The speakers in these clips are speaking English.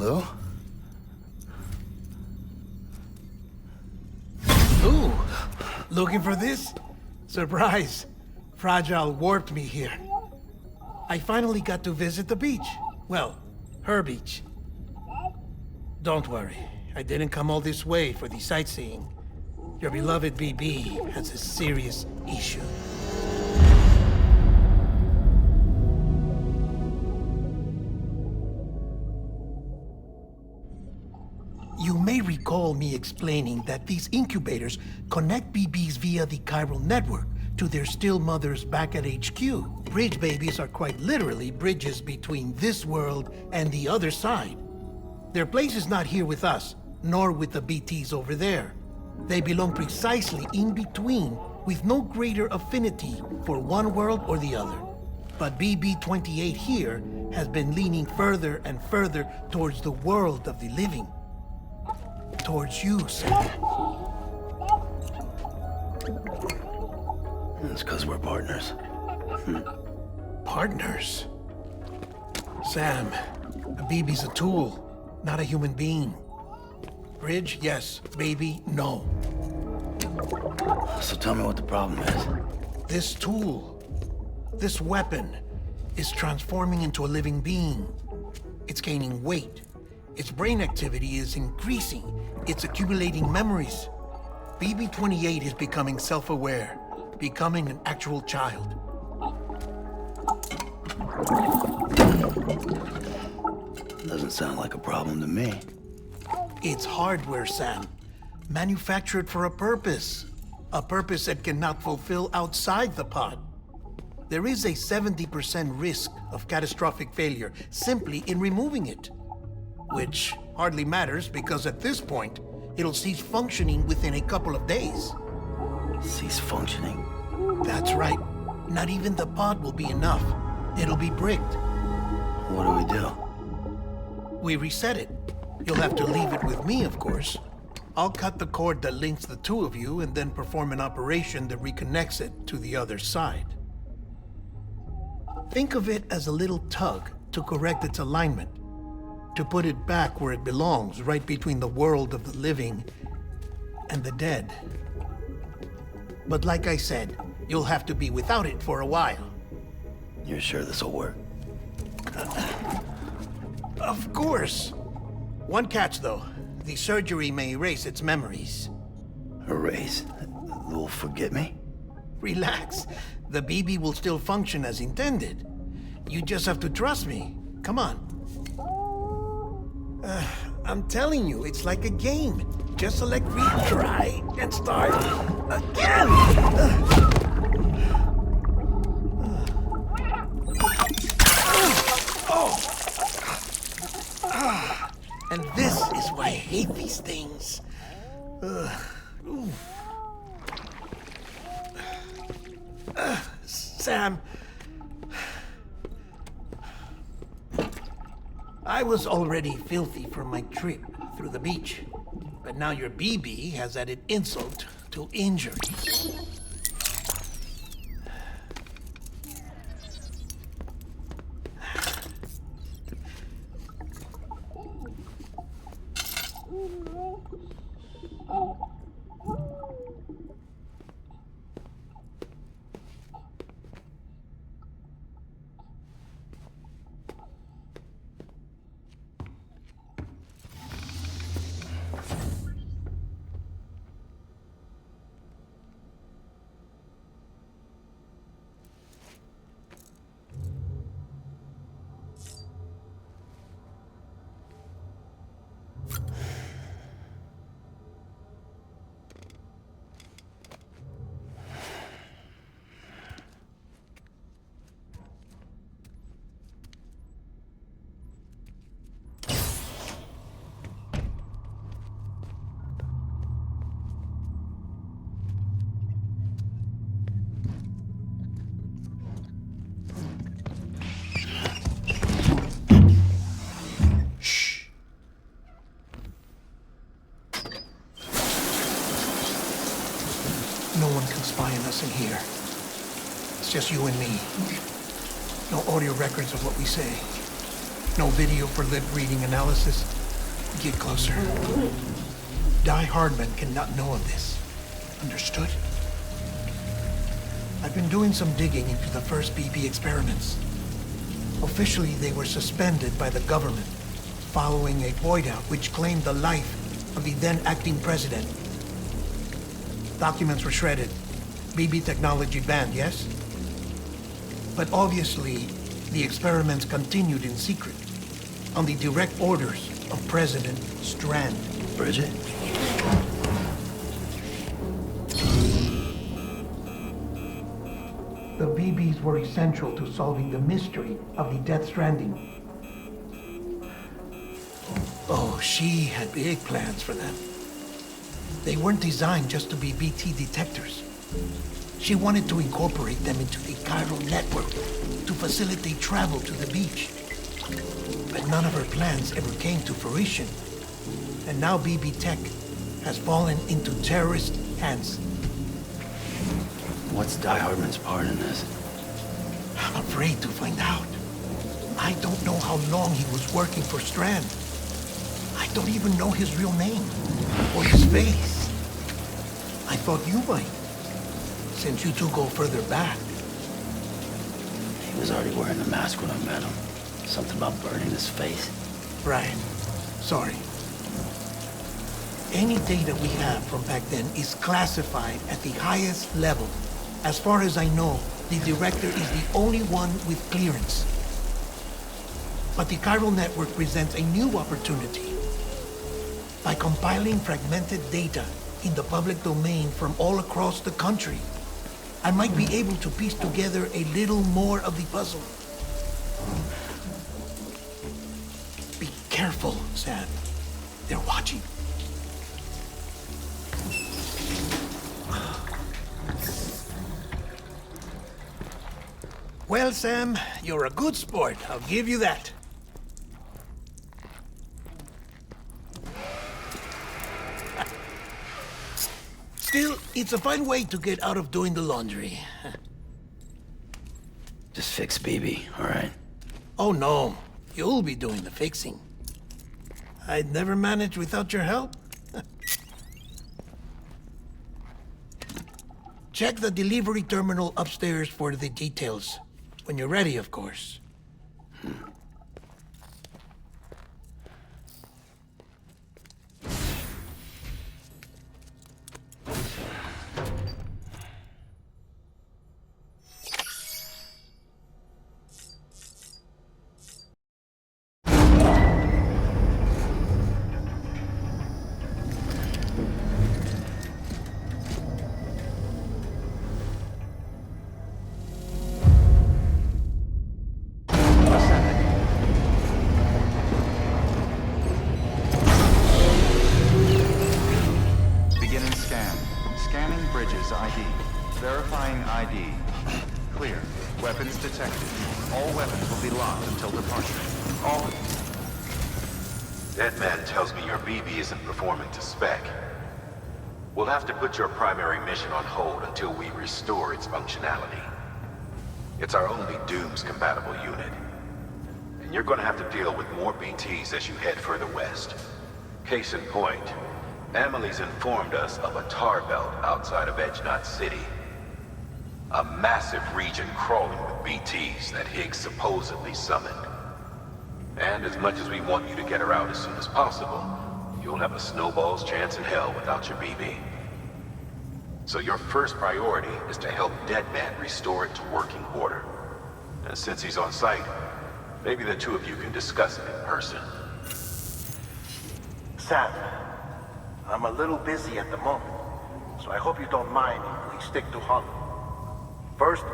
Lou? Ooh, looking for this? Surprise. Fragile warped me here. I finally got to visit the beach. Well, her beach. Don't worry, I didn't come all this way for the sightseeing. Your beloved BB has a serious issue. You may recall me explaining that these incubators connect BBs via the chiral network to their still mothers back at HQ. Bridge babies are quite literally bridges between this world and the other side. Their place is not here with us, nor with the BTs over there. They belong precisely in between, with no greater affinity for one world or the other. But BB-28 here has been leaning further and further towards the world of the living. Towards you, Sam. It's because we're partners. Partners? Sam, a BB's a tool, not a human being. Bridge, yes. Baby, no. So tell me what the problem is. This tool, this weapon, is transforming into a living being. It's gaining weight. Its brain activity is increasing. It's accumulating memories. BB-28 is becoming self-aware, becoming an actual child. Doesn't sound like a problem to me. It's hardware, Sam. Manufactured for a purpose. A purpose it cannot fulfill outside the pod. There is a 70% risk of catastrophic failure simply in removing it. Which hardly matters because at this point, it'll cease functioning within a couple of days. Cease functioning? That's right. Not even the pod will be enough. It'll be bricked. What do we do? We reset it. You'll have to leave it with me, of course. I'll cut the cord that links the two of you and then perform an operation that reconnects it to the other side. Think of it as a little tug to correct its alignment, to put it back where it belongs, right between the world of the living and the dead. But like I said, you'll have to be without it for a while. You're sure this'll work? Of course. One catch, though. The surgery may erase its memories. Erase? Will forget me? Relax. The BB will still function as intended. You just have to trust me. Come on. I'm telling you, it's like a game. Just select retry and start again. And this is why I hate these things. Sam, I was already filthy from my trip through the beach, but now your BB has added insult to injury. No one can spy on us in here. It's just you and me. No audio records of what we say. No video for lip-reading analysis. Get closer. Die Hardman cannot know of this. Understood? I've been doing some digging into the first BB experiments. Officially, they were suspended by the government, following a void out which claimed the life of the then acting president. Documents were shredded. BB technology banned, yes? But obviously, the experiments continued in secret, on the direct orders of President Strand. Bridget? The BBs were essential to solving the mystery of the Death Stranding. Oh, she had big plans for them. They weren't designed just to be BT detectors. She wanted to incorporate them into the chiral network to facilitate travel to the beach. But none of her plans ever came to fruition. And now BB Tech has fallen into terrorist hands. What's Die Hardman's part in this? I'm afraid to find out. I don't know how long he was working for Strand. I don't even know his real name or his face. I thought you might, since you two go further back. He was already wearing the mask when I met him. Something about burning his face. Right. Sorry. Any data we have from back then is classified at the highest level. As far as I know, the director is the only one with clearance. But the chiral network presents a new opportunity. By compiling fragmented data in the public domain from all across the country, I might be able to piece together a little more of the puzzle. Be careful, Sam. They're watching. Well, Sam, you're a good sport. I'll give you that. Still, it's a fine way to get out of doing the laundry. Just fix BB, all right? Oh, no. You'll be doing the fixing. I'd never manage without your help. Check the delivery terminal upstairs for the details. When you're ready, of course. ID. Verifying ID. Clear. Weapons detected. All weapons will be locked until departure. All... That man tells me your BB isn't performing to spec. We'll have to put your primary mission on hold until we restore its functionality. It's our only Dooms-compatible unit. And you're gonna have to deal with more BTs as you head further west. Case in point, Amelie's informed us of a tar belt outside of Edgenot City. A massive region crawling with BTs that Higgs supposedly summoned. And as much as we want you to get her out as soon as possible, you'll have a snowball's chance in hell without your BB. So your first priority is to help Deadman restore it to working order. And since he's on site, maybe the two of you can discuss it in person. Sam, I'm a little busy at the moment, so I hope you don't mind if we stick to Hollow. First,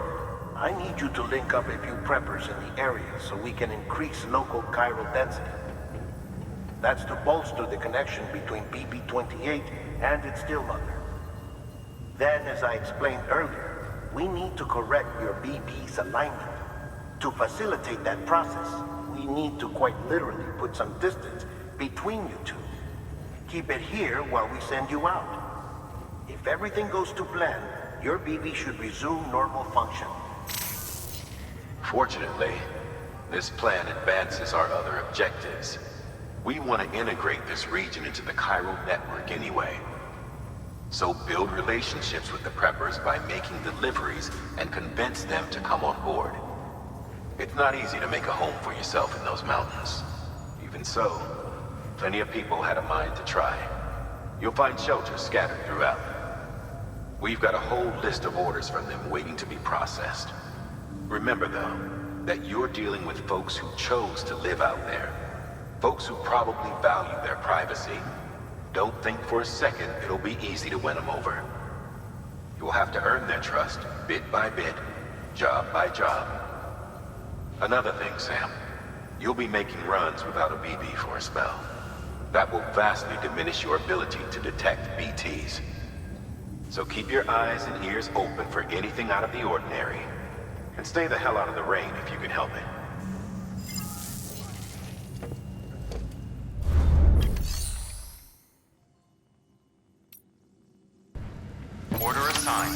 I need you to link up a few preppers in the area so we can increase local chiral density. That's to bolster the connection between BB-28 and its stillmother. Then, as I explained earlier, we need to correct your BB's alignment. To facilitate that process, we need to quite literally put some distance between you two. Keep it here while we send you out. If everything goes to plan, your BB should resume normal function. Fortunately, This plan advances our other objectives. We want to integrate this region into the chiral network anyway. So build relationships with the preppers by making deliveries and convince them to come on board. It's not easy to make a home for yourself in those mountains. Even so, plenty of people had a mind to try. You'll find shelters scattered throughout. We've got a whole list of orders from them waiting to be processed. Remember, though, that you're dealing with folks who chose to live out there. Folks who probably value their privacy. Don't think for a second it'll be easy to win them over. You'll have to earn their trust, bit by bit, job by job. Another thing, Sam. You'll be making runs without a BB for a spell. That will vastly diminish your ability to detect BTs. So keep your eyes and ears open for anything out of the ordinary. And stay the hell out of the rain if you can help it. Order assigned.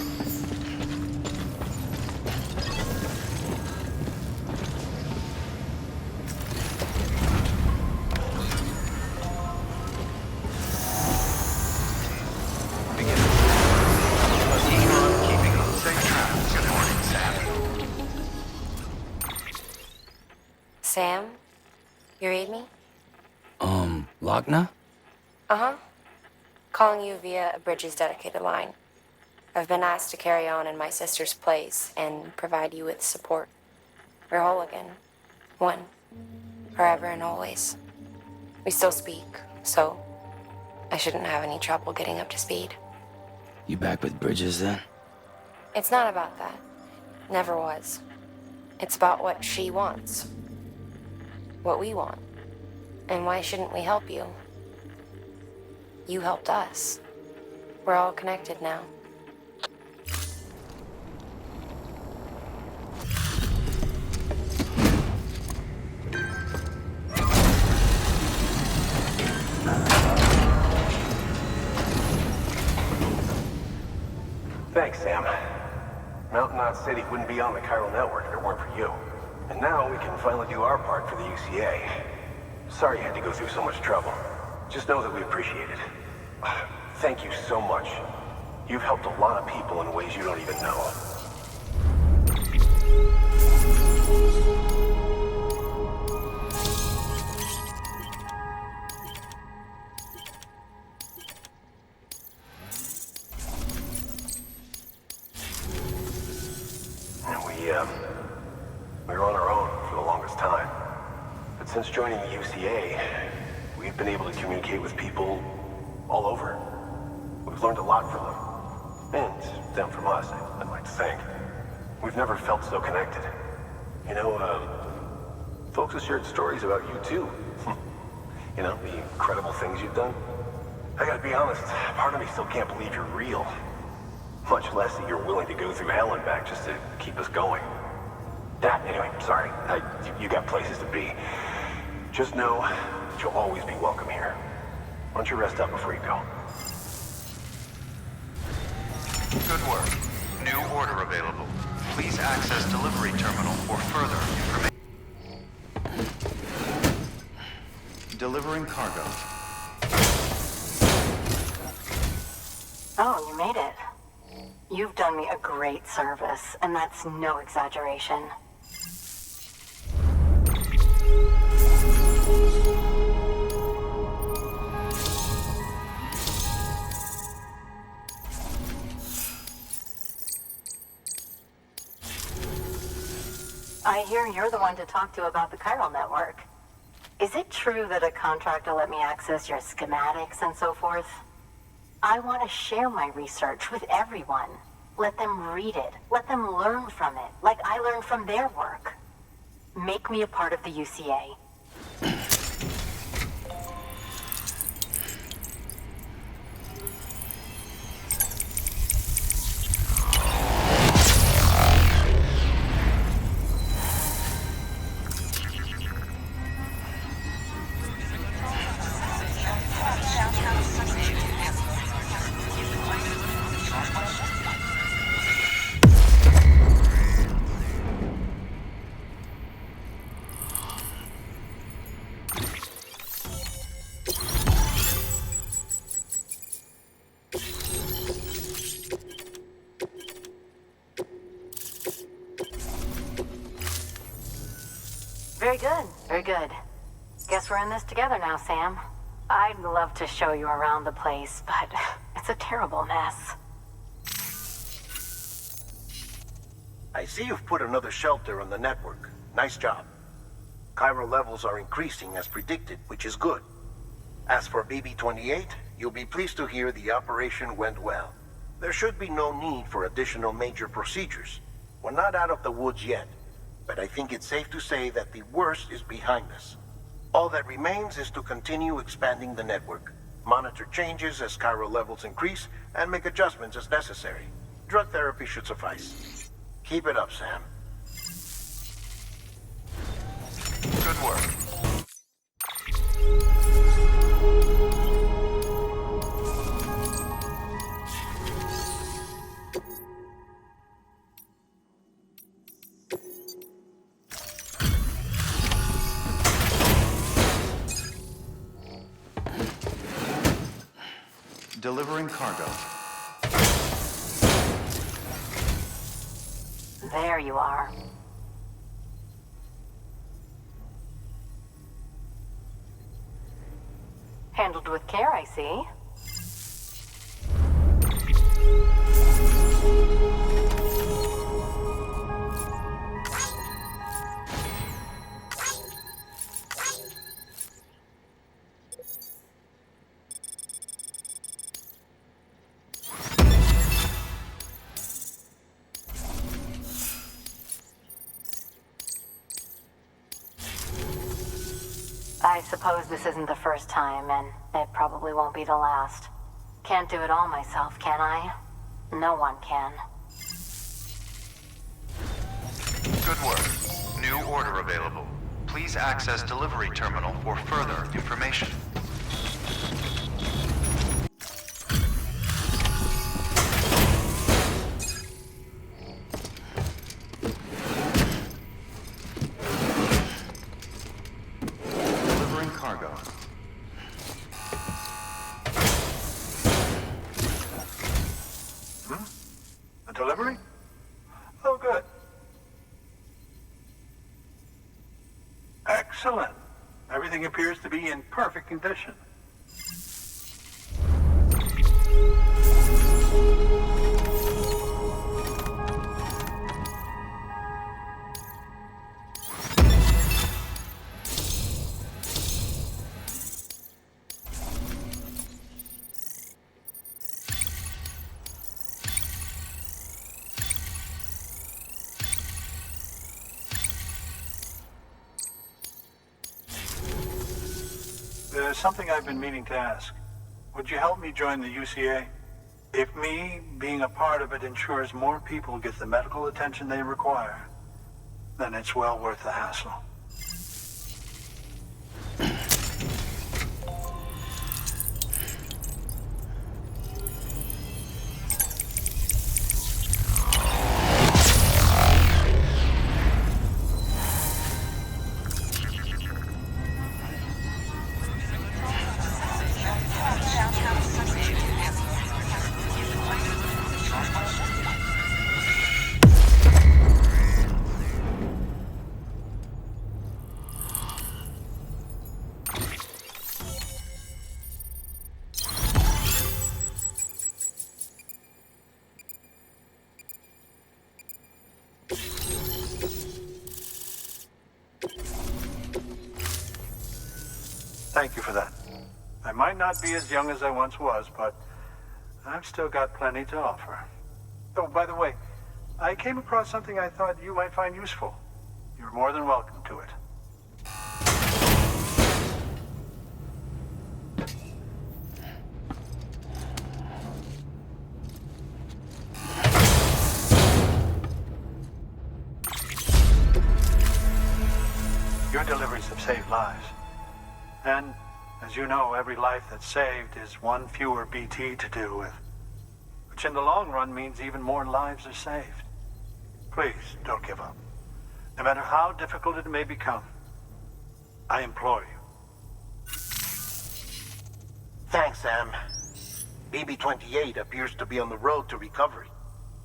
Begin. Keep on keeping on safe travels. Good morning, Sam. Sam? You read me? Lochna? Uh-huh. Calling you via a Bridges dedicated line. I've been asked to carry on in my sister's place and provide you with support. We're whole again. One. Forever and always. We still speak, so I shouldn't have any trouble getting up to speed. You back with Bridges then? It's not about that. Never was. It's about what she wants. What we want. And why shouldn't we help you? You helped us. We're all connected now. Thanks, Sam. Mountain Knot City wouldn't be on the chiral network if it weren't for you. And now we can finally do our part for the UCA. Sorry you had to go through so much trouble. Just know that we appreciate it. Thank you so much. You've helped a lot of people in ways you don't even know. We were on our own for the longest time. But since joining the UCA, we've been able to communicate with people all over. We've learned a lot from them. And them from us, I'd like to think. We've never felt so connected. You know, folks have shared stories about you too. You know, the incredible things you've done. I gotta be honest, part of me still can't believe you're real. Much less that you're willing to go through hell and back just to keep us going. Anyway, sorry. You got places to be. Just know that you'll always be welcome here. Why don't you rest up before you go? Good work. New order available. Please access delivery terminal for further information. Delivering cargo. Oh, you made it. You've done me a great service, and that's no exaggeration. I hear you're the one to talk to about the chiral network. Is it true that a contract will let me access your schematics and so forth? I want to share my research with everyone. Let them read it. Let them learn from it, like I learned from their work. Make me a part of the UCA. Very good, very good. Guess we're in this together now, Sam. I'd love to show you around the place, but it's a terrible mess. I see you've put another shelter on the network. Nice job. Chiral levels are increasing as predicted, which is good. As for BB-28, you'll be pleased to hear the operation went well. There should be no need for additional major procedures. We're not out of the woods yet, but I think it's safe to say that the worst is behind us. All that remains is to continue expanding the network, monitor changes as chiral levels increase, and make adjustments as necessary. Drug therapy should suffice. Keep it up, Sam. Good work. Delivering cargo. There you are. Handled with care, I see. I suppose this isn't the first time, and it probably won't be the last. Can't do it all myself, can I? No one can. Good work. New order available. Please access delivery terminal for further information. Delivering cargo. A delivery? Oh, good. Excellent. Everything appears to be in perfect condition. There's something I've been meaning to ask. Would you help me join the UCA? If me being a part of it ensures more people get the medical attention they require, then it's well worth the hassle. Thank you for that. I might not be as young as I once was, but I've still got plenty to offer. Oh, by the way, I came across something I thought you might find useful. You're more than welcome to it. Your deliveries have saved lives. And, as you know, every life that's saved is one fewer BT to deal with. Which in the long run means even more lives are saved. Please, don't give up. No matter how difficult it may become, I implore you. Thanks, Sam. BB-28 appears to be on the road to recovery.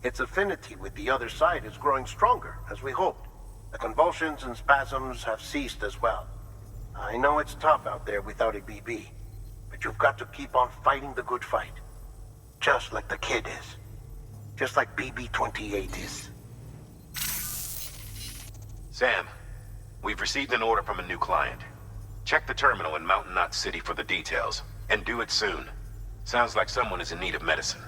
Its affinity with the other side is growing stronger, as we hoped. The convulsions and spasms have ceased as well. I know it's tough out there without a BB, but you've got to keep on fighting the good fight. Just like the kid is. Just like BB-28 is. Sam, we've received an order from a new client. Check the terminal in Mountain Knot City for the details, and do it soon. Sounds like someone is in need of medicine.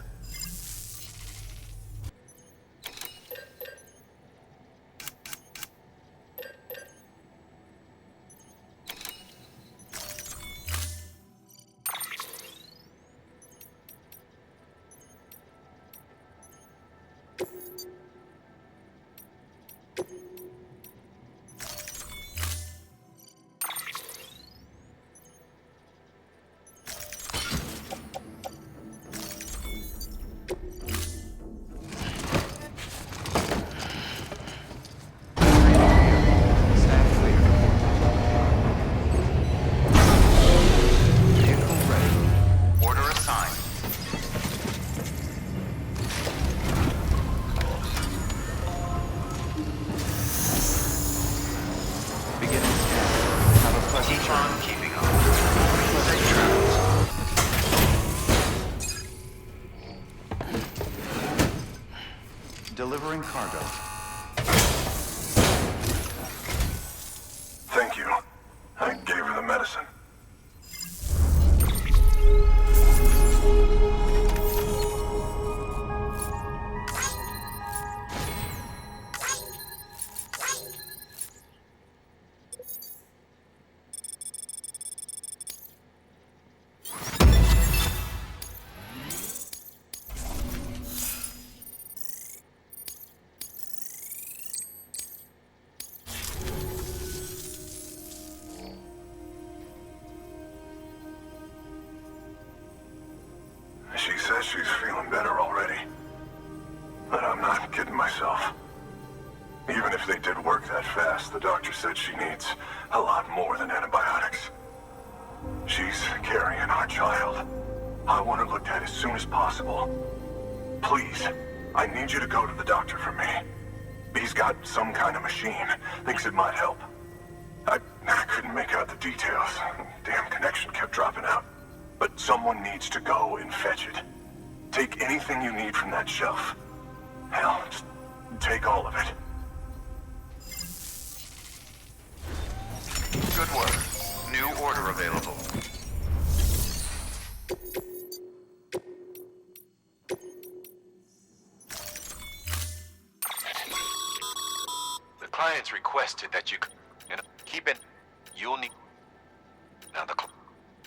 Delivering cargo. Thank you. I gave her the medicine. She says she's feeling better already. But I'm not kidding myself. Even if they did work that fast, the doctor said she needs a lot more than antibiotics. She's carrying our child. I want her looked at as soon as possible. Please, I need you to go to the doctor for me. He's got some kind of machine. Thinks it might help. I couldn't make out the details. Damn connection kept dropping out. But someone needs to go and fetch it. Take anything you need from that shelf. Hell, just take all of it. Good work. New order available. The client's requested that you keep it. You'll need... Now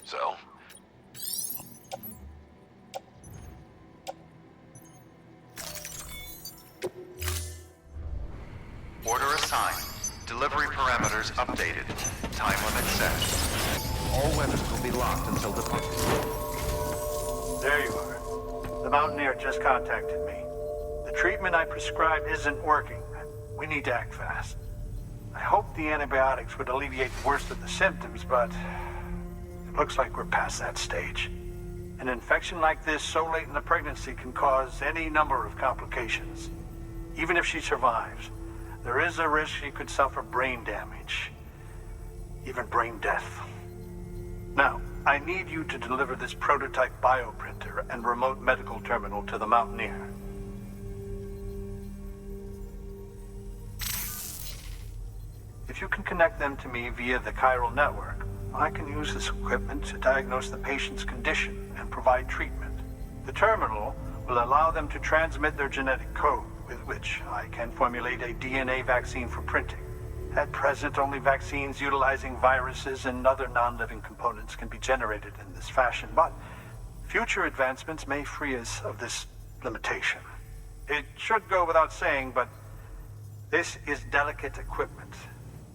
so... Order assigned. Delivery parameters updated. Time limit set. All weapons will be locked until departure. There you are. The Mountaineer just contacted me. The treatment I prescribed isn't working. We need to act fast. I hope the antibiotics would alleviate the worst of the symptoms, but it looks like we're past that stage. An infection like this so late in the pregnancy can cause any number of complications. Even if she survives, there is a risk she could suffer brain damage, even brain death. Now, I need you to deliver this prototype bioprinter and remote medical terminal to the Mountaineer. If you can connect them to me via the chiral network, I can use this equipment to diagnose the patient's condition and provide treatment. The terminal will allow them to transmit their genetic code, with which I can formulate a DNA vaccine for printing. At present, only vaccines utilizing viruses and other non-living components can be generated in this fashion, but future advancements may free us of this limitation. It should go without saying, but this is delicate equipment.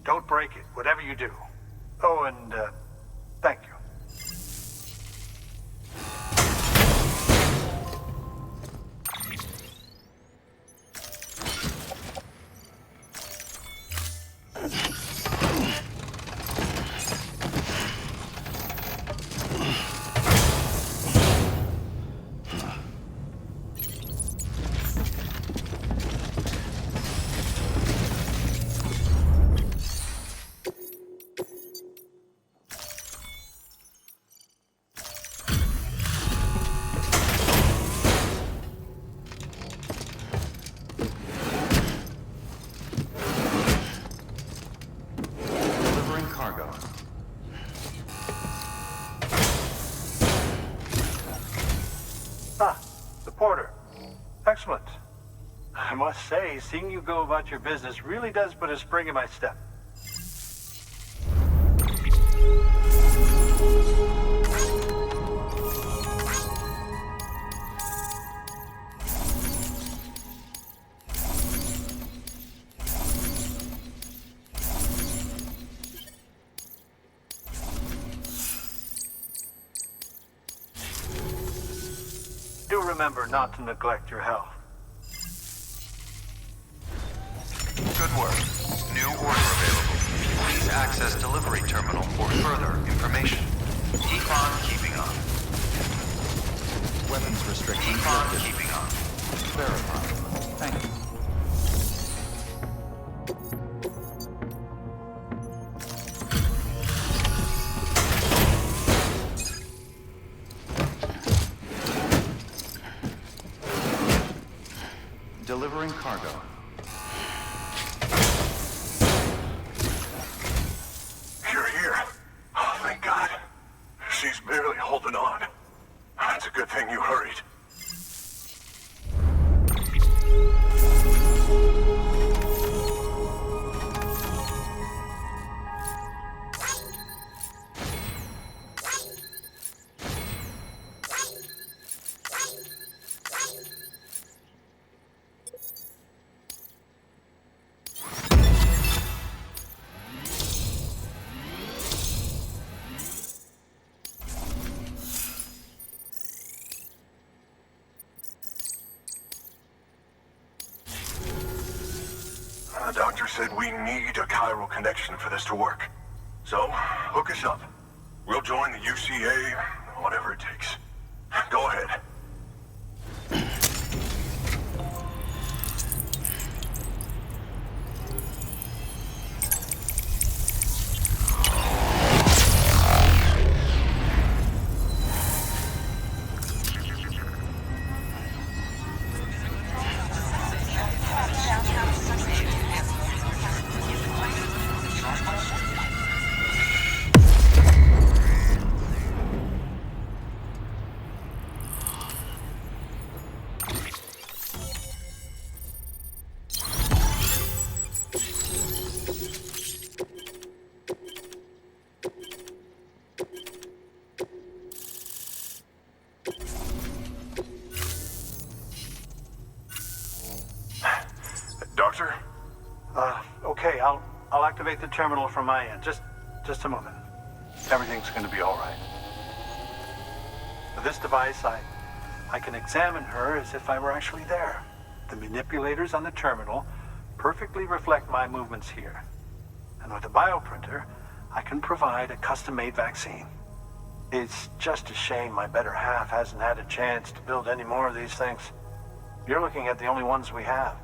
Don't break it, whatever you do. Oh, and thank you. excellent. I must say, seeing you go about your business really does put a spring in my step. Do remember not to neglect your health. Good work. New order available. Please access delivery terminal for further information. Keep on keeping on. Weapons restriction. Keep on keeping on. Verified. Thank you. Delivering cargo. You're here. Oh, thank God. She's barely holding on. It's a good thing you hurried. The doctor said we need a chiral connection for this to work. So, hook us up. We'll join the UCA, whatever it takes. Go ahead. Doctor? Okay, I'll activate the terminal from my end. Just a moment. Everything's gonna be all right. With this device, I can examine her as if I were actually there. The manipulators on the terminal perfectly reflect my movements here. And with the bioprinter, I can provide a custom-made vaccine. It's just a shame my better half hasn't had a chance to build any more of these things. You're looking at the only ones we have.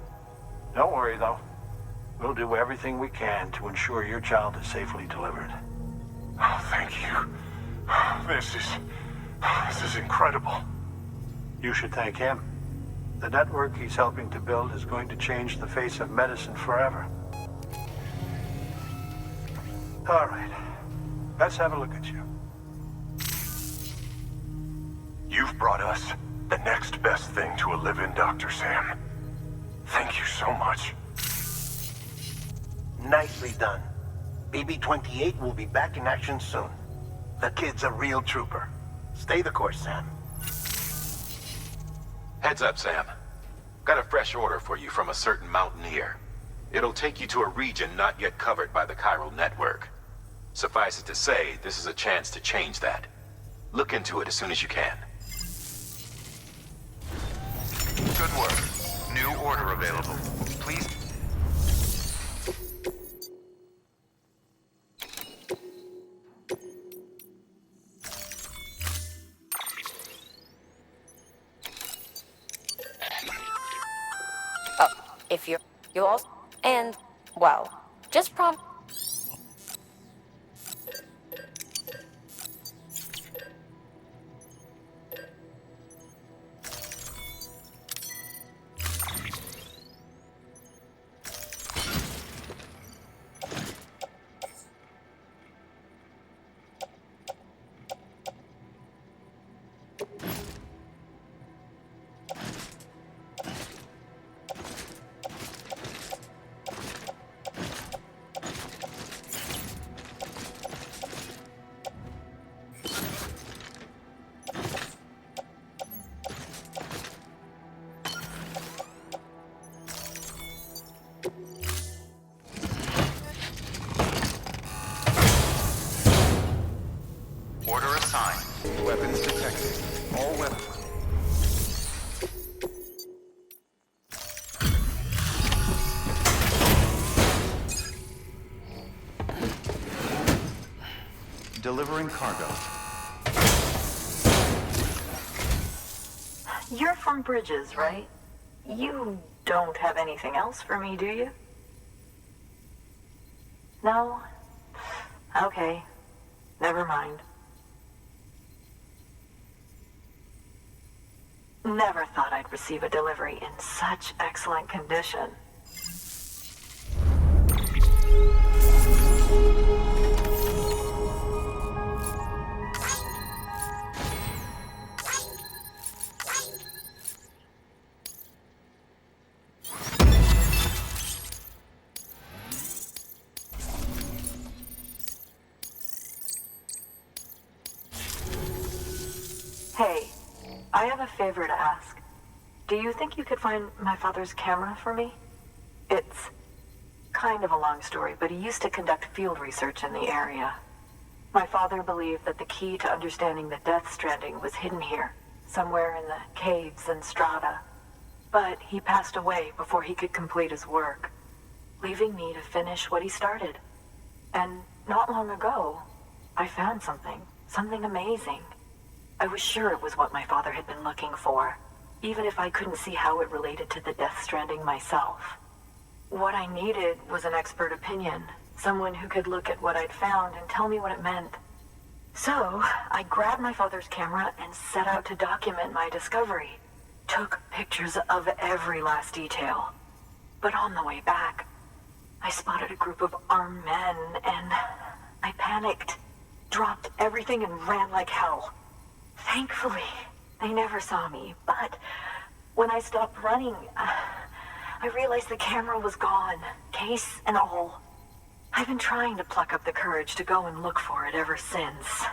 Don't worry, though. We'll do everything we can to ensure your child is safely delivered. Oh, thank you. This is incredible. You should thank him. The network he's helping to build is going to change the face of medicine forever. All right. Let's have a look at you. You've brought us the next best thing to a live-in Dr. Sam. Thank you so much. Nicely done. BB-28 will be back in action soon. The kid's a real trooper. Stay the course, Sam. Heads up, Sam. Got a fresh order for you from a certain mountaineer. It'll take you to a region not yet covered by the chiral network. Suffice it to say, this is a chance to change that. Look into it as soon as you can. Good work. New order available. Please. Oh, if you'll also, and, well, just Delivering cargo. You're from Bridges, right? You don't have anything else for me, do you? No? Okay. Never mind. Never thought I'd receive a delivery in such excellent condition. Hey, I have a favor to ask. Do you think you could find my father's camera for me? It's kind of a long story, but he used to conduct field research in the area. My father believed that the key to understanding the Death Stranding was hidden here, somewhere in the caves and strata. But he passed away before he could complete his work, leaving me to finish what he started. And not long ago, I found something amazing. I was sure it was what my father had been looking for, even if I couldn't see how it related to the Death Stranding myself. What I needed was an expert opinion, someone who could look at what I'd found and tell me what it meant. So, I grabbed my father's camera and set out to document my discovery. Took pictures of every last detail. But on the way back, I spotted a group of armed men and I panicked, dropped everything and ran like hell. Thankfully, they never saw me, but when I stopped running, I realized the camera was gone, case and all. I've been trying to pluck up the courage to go and look for it ever since.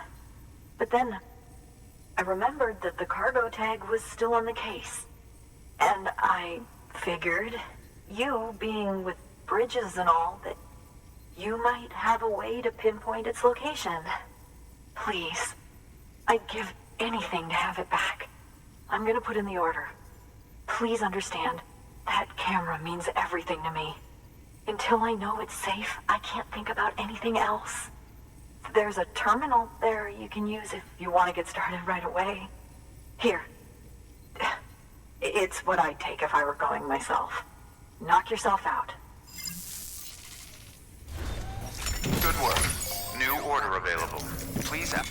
But then, I remembered that the cargo tag was still on the case. And I figured, you being with Bridges and all, that you might have a way to pinpoint its location. Please, I'd give anything to have it back. I'm gonna put in the order. Please understand, that camera means everything to me. Until I know it's safe, I can't think about anything else. There's a terminal there you can use if you want to get started right away. Here. It's what I'd take if I were going myself. Knock yourself out. Good work. New order available. Please have...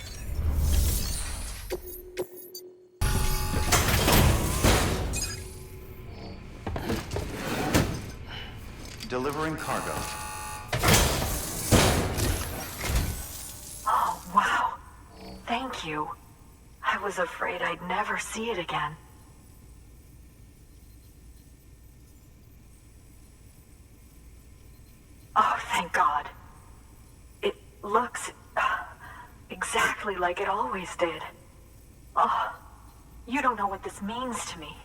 Delivering cargo. Oh, wow. Thank you. I was afraid I'd never see it again. Oh, thank God. It looks exactly like it always did. Oh, you don't know what this means to me.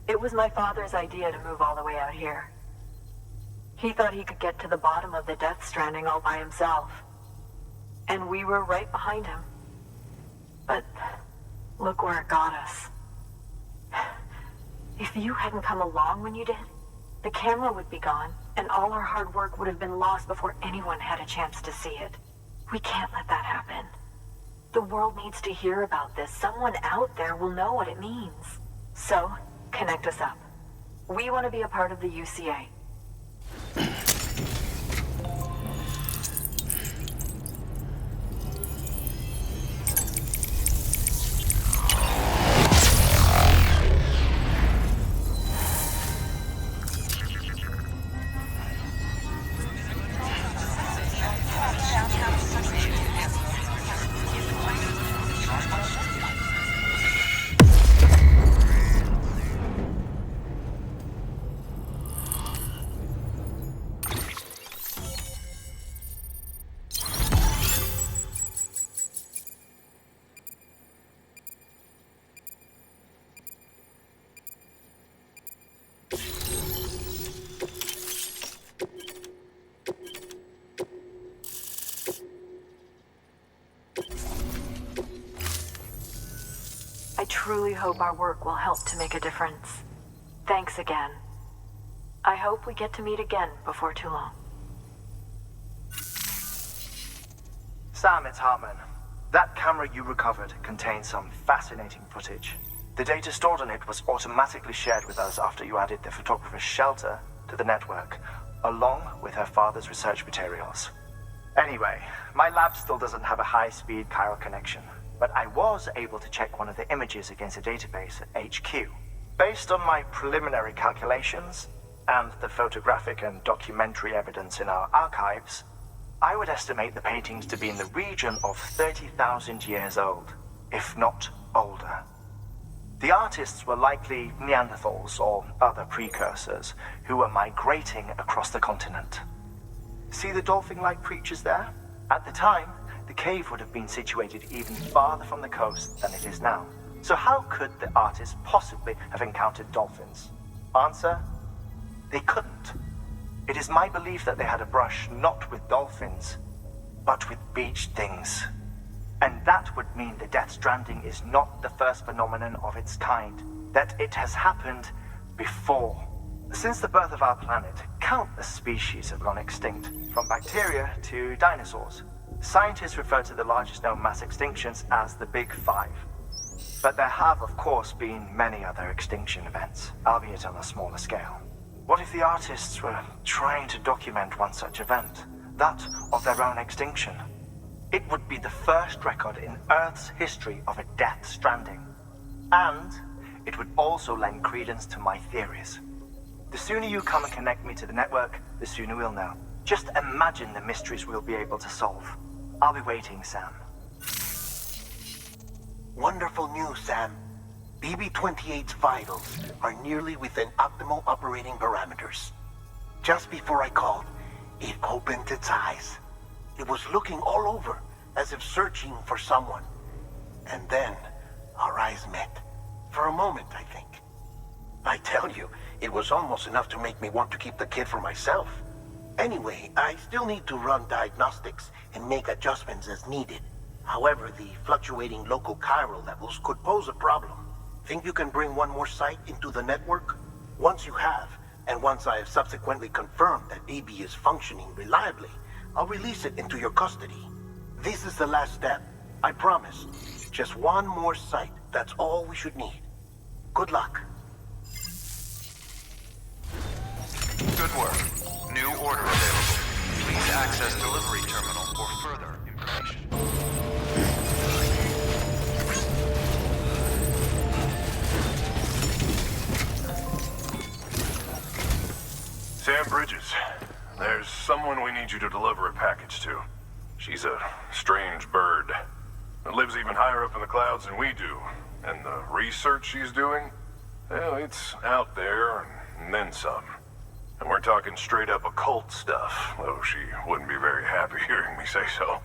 It was my father's idea to move all the way out here. He thought he could get to the bottom of the Death Stranding all by himself. And we were right behind him. But look where it got us. If you hadn't come along when you did, the camera would be gone, and all our hard work would have been lost before anyone had a chance to see it. We can't let that happen. The world needs to hear about this. Someone out there will know what it means. So, connect us up. We want to be a part of the UCA. truly hope our work will help to make a difference. Thanks again. I hope we get to meet again before too long. Sam, it's Hartman. That camera you recovered contains some fascinating footage. The data stored on it was automatically shared with us after you added the photographer's shelter to the network, along with her father's research materials. Anyway, my lab still doesn't have a high-speed chiral connection, but I was able to check one of the images against a database at HQ. Based on my preliminary calculations, and the photographic and documentary evidence in our archives, I would estimate the paintings to be in the region of 30,000 years old, if not older. The artists were likely Neanderthals or other precursors who were migrating across the continent. See the dolphin-like creatures there? At the time, the cave would have been situated even farther from the coast than it is now. So how could the artists possibly have encountered dolphins? Answer: they couldn't. It is my belief that they had a brush not with dolphins, but with beach things. And that would mean the Death Stranding is not the first phenomenon of its kind, that it has happened before. Since the birth of our planet, countless species have gone extinct, from bacteria to dinosaurs. Scientists refer to the largest known mass extinctions as the Big Five. But there have, of course, been many other extinction events, albeit on a smaller scale. What if the artists were trying to document one such event, that of their own extinction? It would be the first record in Earth's history of a Death Stranding. And it would also lend credence to my theories. The sooner you come and connect me to the network, the sooner we'll know. Just imagine the mysteries we'll be able to solve. I'll be waiting, Sam. Wonderful news, Sam. BB-28's vitals are nearly within optimal operating parameters. Just before I called, it opened its eyes. It was looking all over, as if searching for someone. And then, our eyes met. For a moment, I think. I tell you, it was almost enough to make me want to keep the kid for myself. Anyway, I still need to run diagnostics and make adjustments as needed. However, the fluctuating local chiral levels could pose a problem. Think you can bring one more site into the network? Once you have, and once I have subsequently confirmed that BB is functioning reliably, I'll release it into your custody. This is the last step. I promise. Just one more site. That's all we should need. Good luck. Good work. New order available. Please access delivery terminal for further information. Sam Bridges, there's someone we need you to deliver a package to. She's a strange bird. It lives even higher up in the clouds than we do. And the research she's doing, well, it's out there and then some. And we're talking straight up occult stuff, though she wouldn't be very happy hearing me say so.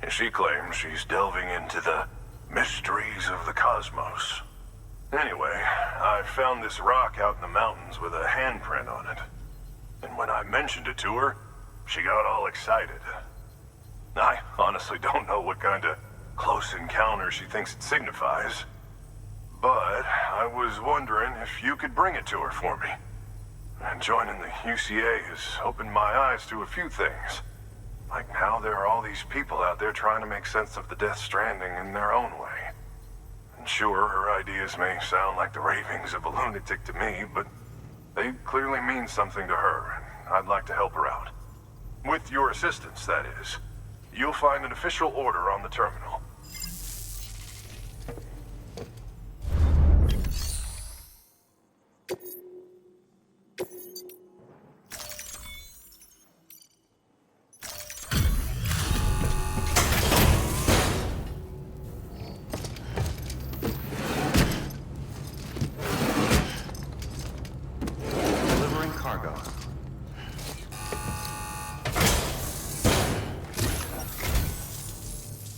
And she claims she's delving into the mysteries of the cosmos. Anyway, I found this rock out in the mountains with a handprint on it. And when I mentioned it to her, she got all excited. I honestly don't know what kind of close encounter she thinks it signifies. But I was wondering if you could bring it to her for me. And joining the UCA has opened my eyes to a few things. Like how there are all these people out there trying to make sense of the Death Stranding in their own way. And sure, her ideas may sound like the ravings of a lunatic to me, but they clearly mean something to her, and I'd like to help her out. With your assistance, that is. You'll find an official order on the terminal. Delivering cargo.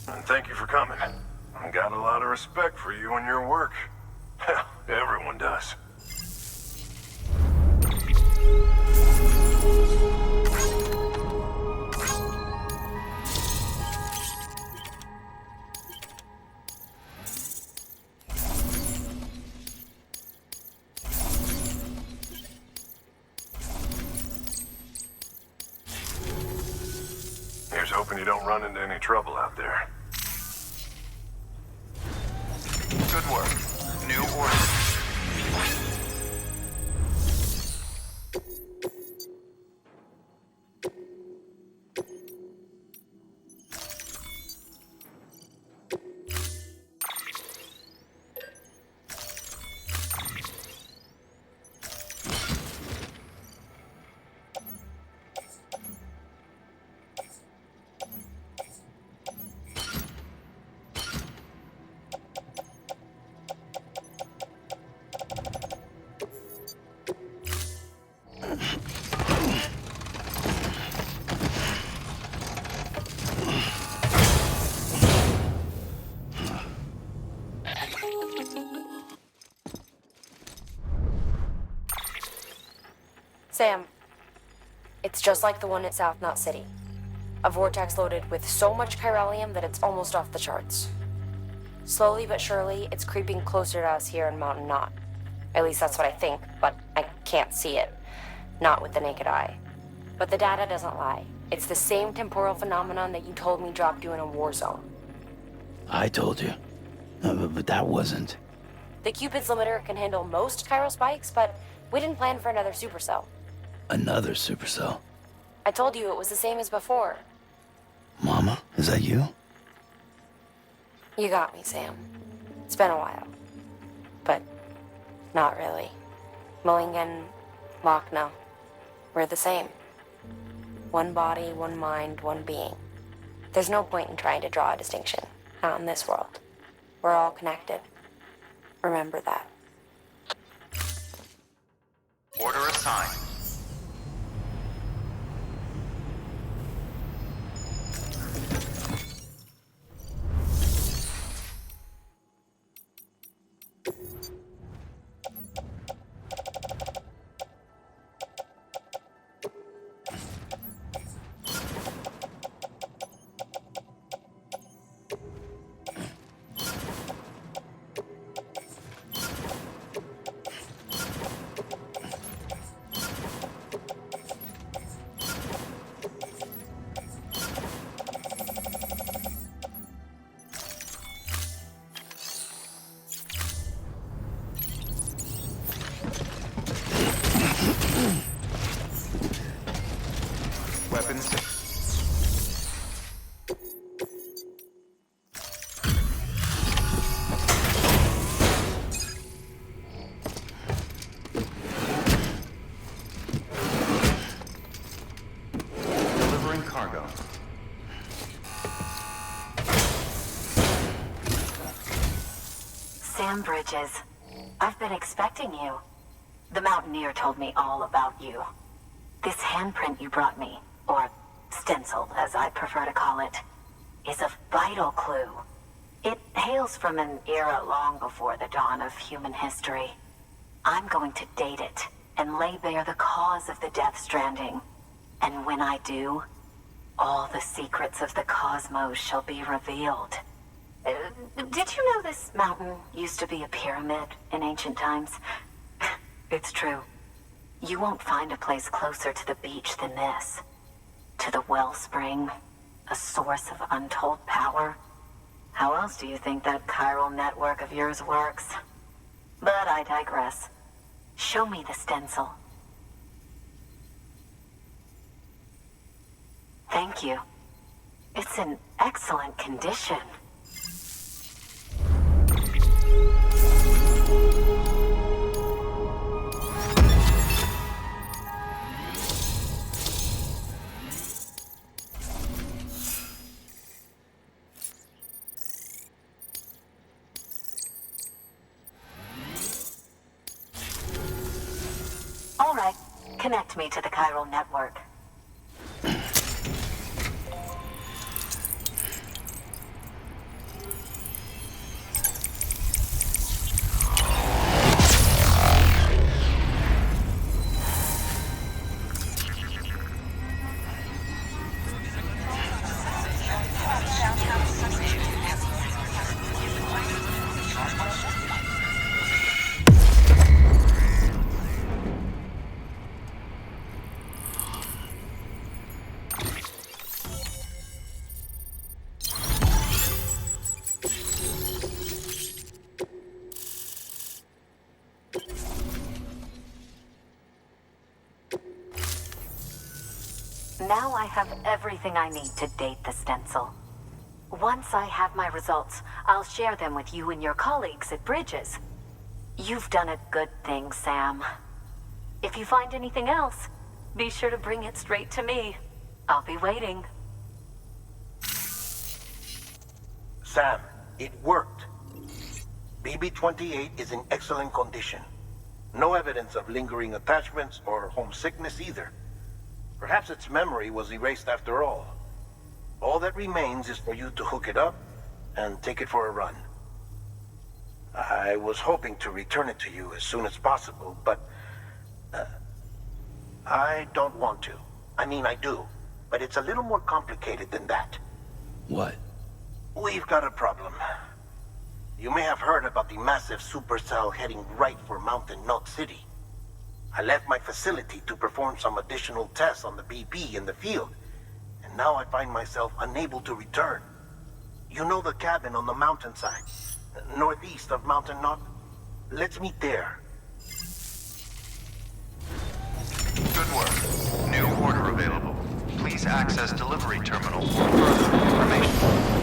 And thank you for coming. I got a lot of respect for you and your work. Hell, everyone does. hoping you don't run into any trouble out there. Good work. New order. Sam, it's just like the one at South Knot City. A vortex loaded with so much chiralium that it's almost off the charts. Slowly but surely, it's creeping closer to us here in Mountain Knot. At least that's what I think, but I can't see it. Not with the naked eye. But the data doesn't lie. It's the same temporal phenomenon that you told me dropped you in a war zone. I told you. But that wasn't. The Cupid's limiter can handle most chiral spikes, but we didn't plan for another supercell. Another supercell. I told you it was the same as before. Mama, is that you? You got me, Sam. It's been a while. But not really. Mulligan, Lochna, we're the same. One body, one mind, one being. There's no point in trying to draw a distinction. Not in this world. We're all connected. Remember that. Order assigned. Weapons. Delivering cargo. Sam Bridges, I've been expecting you. The Mountaineer told me all about you. This handprint you brought me, or stencil, as I prefer to call it, is a vital clue. It hails from an era long before the dawn of human history. I'm going to date it and lay bare the cause of the Death Stranding. And when I do, all the secrets of the cosmos shall be revealed. Did you know this mountain used to be a pyramid in ancient times? It's true. You won't find a place closer to the beach than this. To the wellspring, a source of untold power. How else do you think that chiral network of yours works? But I digress. Show me the stencil. Thank you. It's in excellent condition. All right, connect me to the chiral network. Now I have everything I need to date the stencil. Once I have my results, I'll share them with you and your colleagues at Bridges. You've done a good thing, Sam. If you find anything else, be sure to bring it straight to me. I'll be waiting. Sam, it worked. BB-28 is in excellent condition. No evidence of lingering attachments or homesickness either. Perhaps its memory was erased after all. All that remains is for you to hook it up and take it for a run. I was hoping to return it to you as soon as possible, but I don't want to. I mean, I do, but it's a little more complicated than that. What? We've got a problem. You may have heard about the massive supercell heading right for Mountain Knot City. I left my facility to perform some additional tests on the BB in the field, and now I find myself unable to return. You know the cabin on the mountainside, northeast of Mountain Knot? Let's meet there. Good work. New order available. Please access delivery terminal for further information.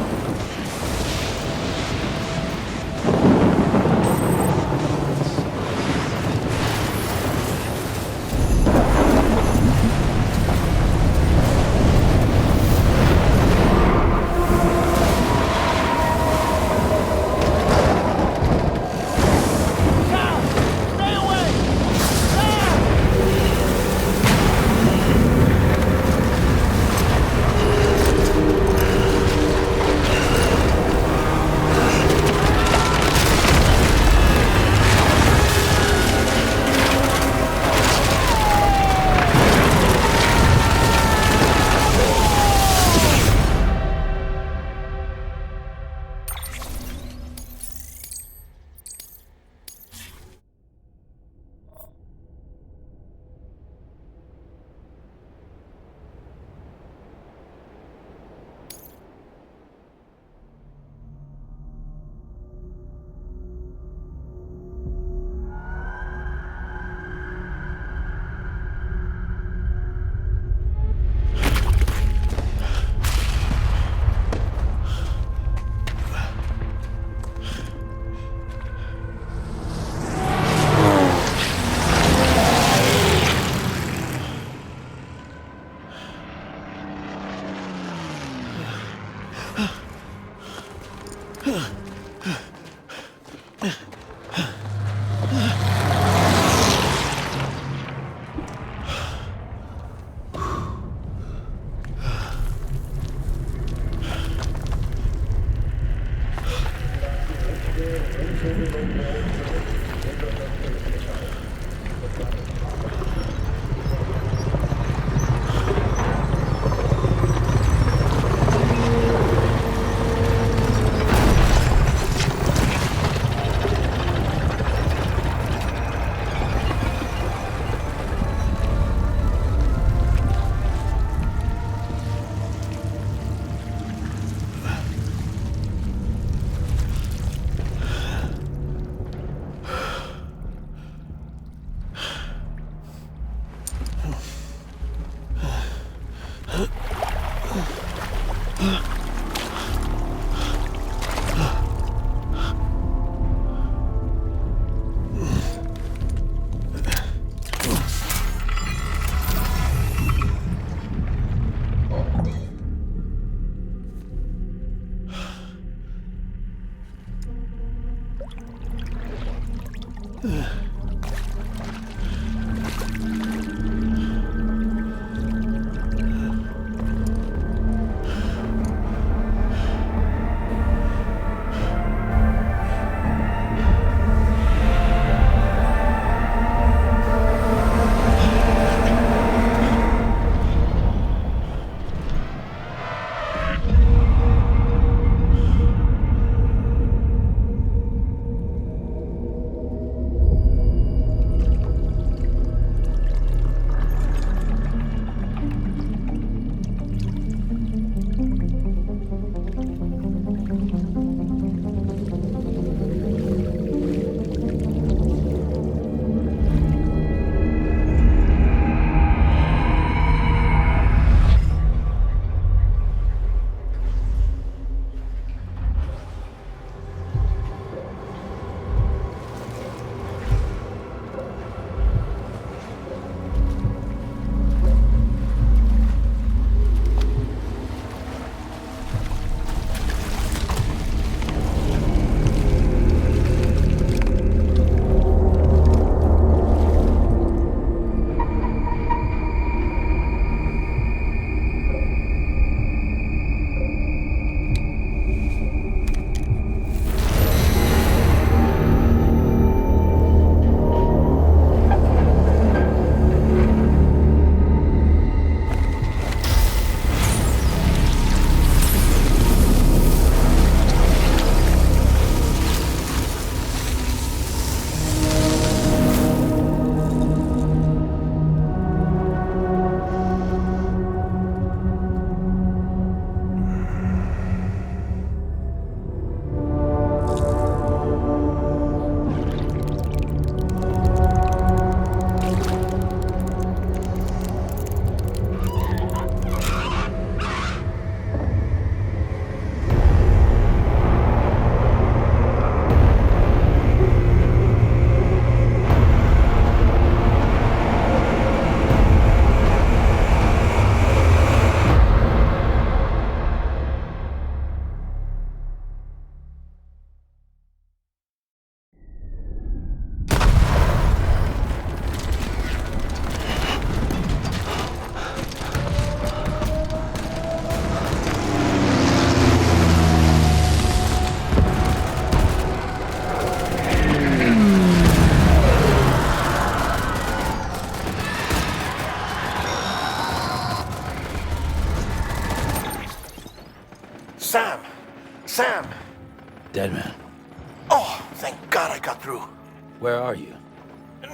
Where are you?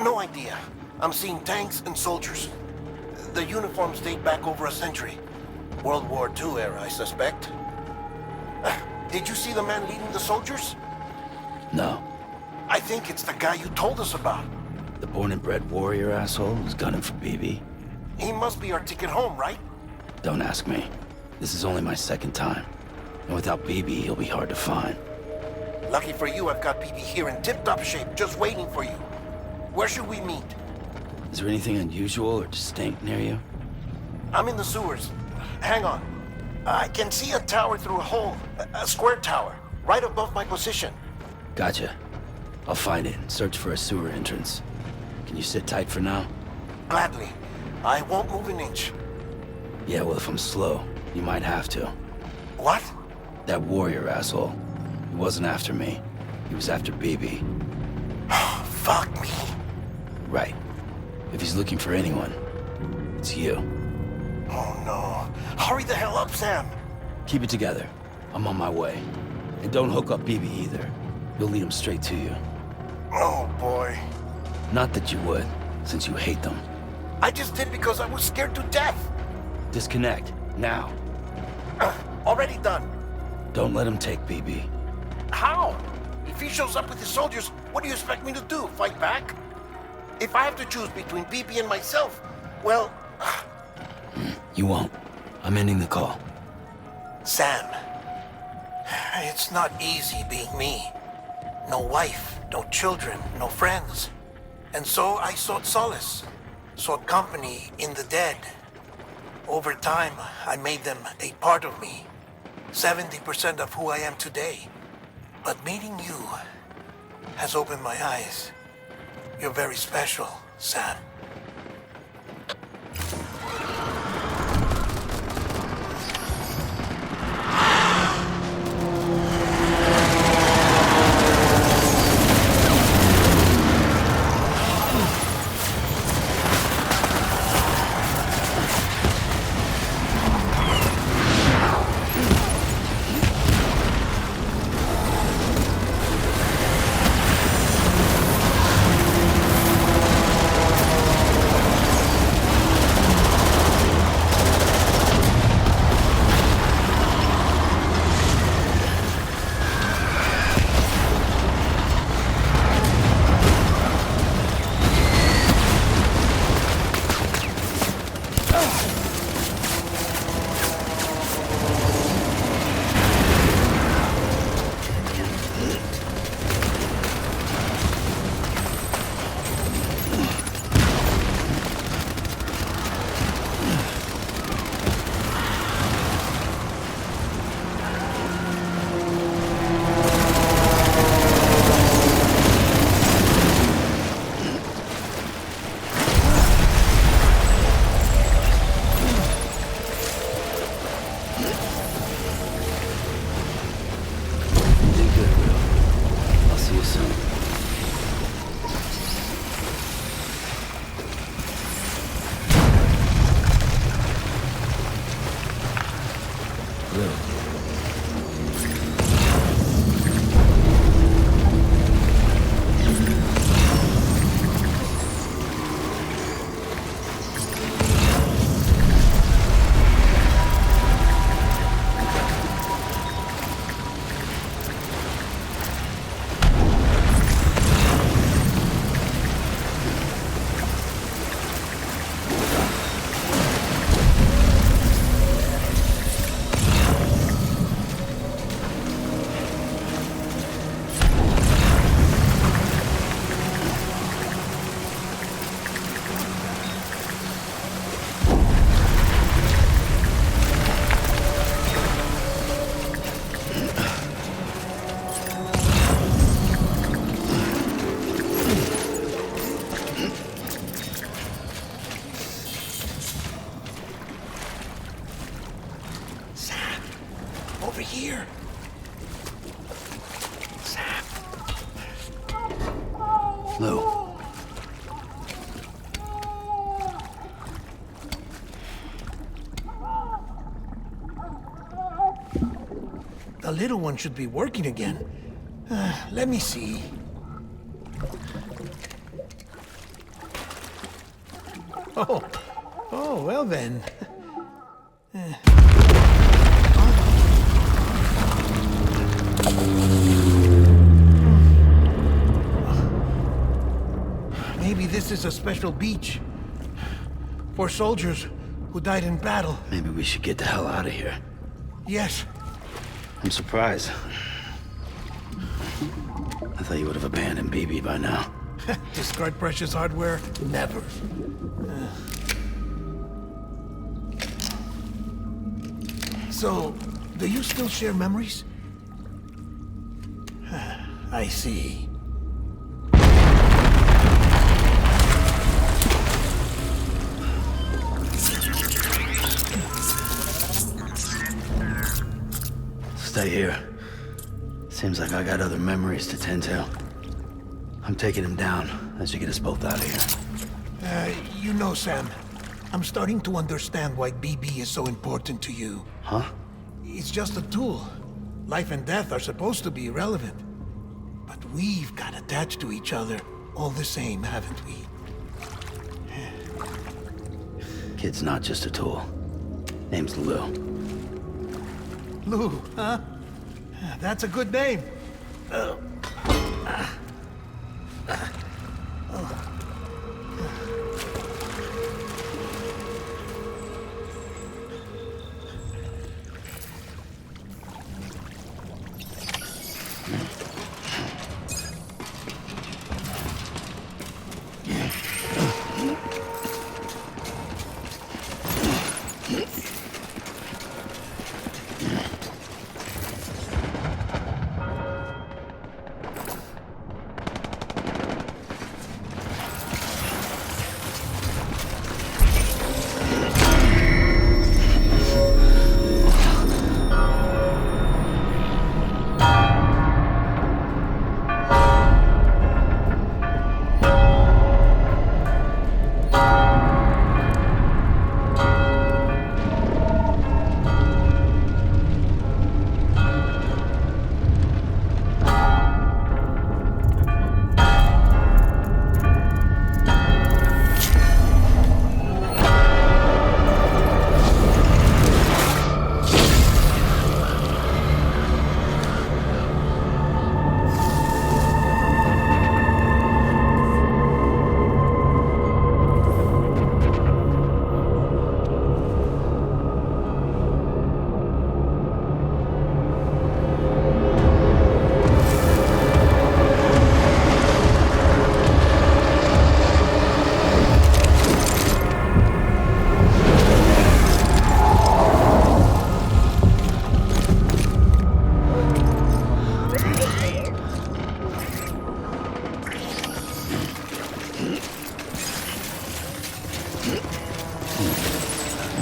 No idea. I'm seeing tanks and soldiers. The uniforms date back over a century. World War II era, I suspect. Did you see the man leading the soldiers? No. I think it's the guy you told us about. The born and bred warrior asshole who's gunning for BB? He must be our ticket home, right? Don't ask me. This is only my second time. And without BB, he'll be hard to find. Lucky for you, I've got BB here in tip-top shape, just waiting for you. Where should we meet? Is there anything unusual or distinct near you? I'm in the sewers. Hang on. I can see a tower through a hole. A square tower, right above my position. Gotcha. I'll find it and search for a sewer entrance. Can you sit tight for now? Gladly. I won't move an inch. Yeah, well, if I'm slow, you might have to. What? That warrior asshole. He wasn't after me. He was after BB. Fuck me. Right. If he's looking for anyone, it's you. Oh no. Hurry the hell up, Sam. Keep it together. I'm on my way. And don't hook up BB either. You'll lead him straight to you. Oh boy. Not that you would, since you hate them. I just did because I was scared to death. Disconnect, now. Already done. Don't let him take BB. How? If he shows up with his soldiers, what do you expect me to do? Fight back? If I have to choose between BB and myself, well... You won't. I'm ending the call. Sam, it's not easy being me. No wife, no children, no friends. And so I sought solace, sought company in the dead. Over time, I made them a part of me. 70% of who I am today. But meeting you has opened my eyes. You're very special, Sam. Over here. Sam. Lou. The little one should be working again. Let me see. Oh, well then. Maybe this is a special beach for soldiers who died in battle. Maybe we should get the hell out of here. Yes. I'm surprised. I thought you would have abandoned BB by now. Discard precious hardware? Never. So, do you still share memories? I see. Stay here. Seems like I got other memories to tend to. I'm taking him down as you get us both out of here. You know, Sam, I'm starting to understand why BB is so important to you. Huh? It's just a tool. Life and death are supposed to be irrelevant. But we've got attached to each other all the same, haven't we? Kid's not just a tool. Name's Lou. Lou, huh? That's a good name.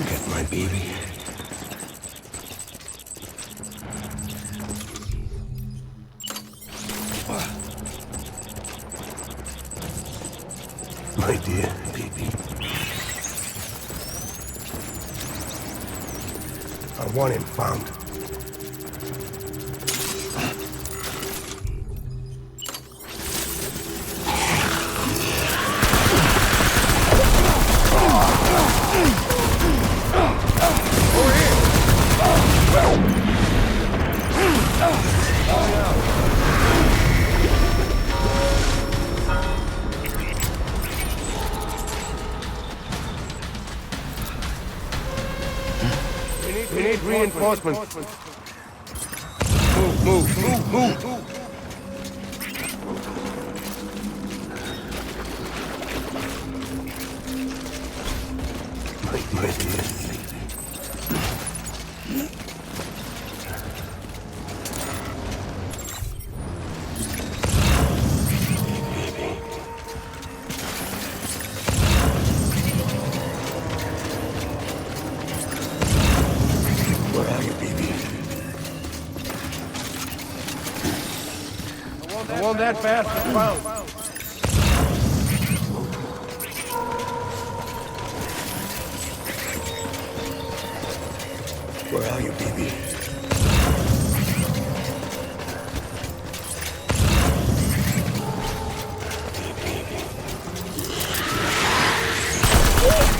Get my baby. My dear baby. I want him found. We need reinforcements. Move. My dear. Where are you, baby? I want that fast and found. Where are you, baby? Baby.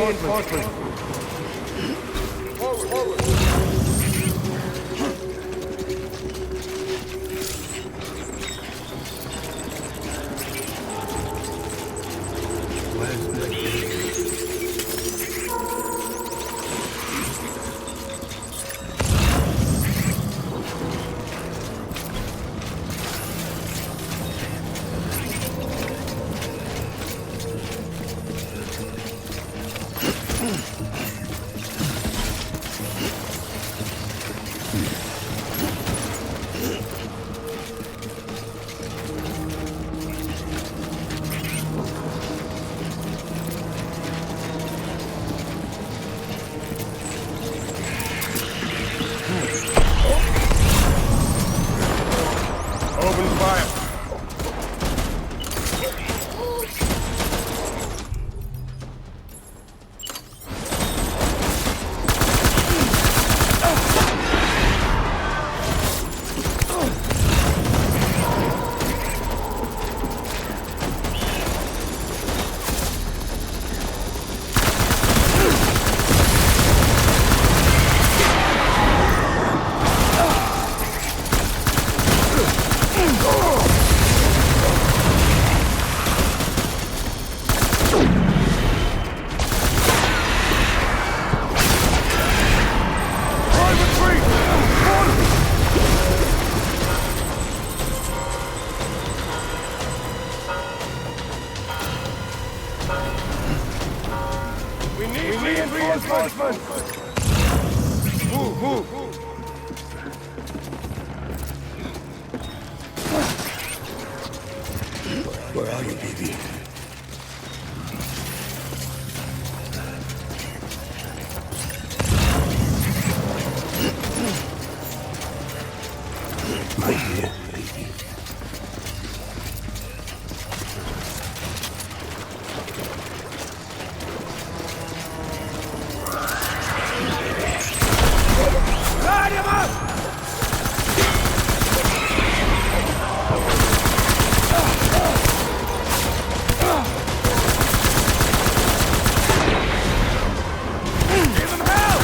reinforcements. Forward. Move. Where are you, baby? Right here, baby. Light him up! Give him hell!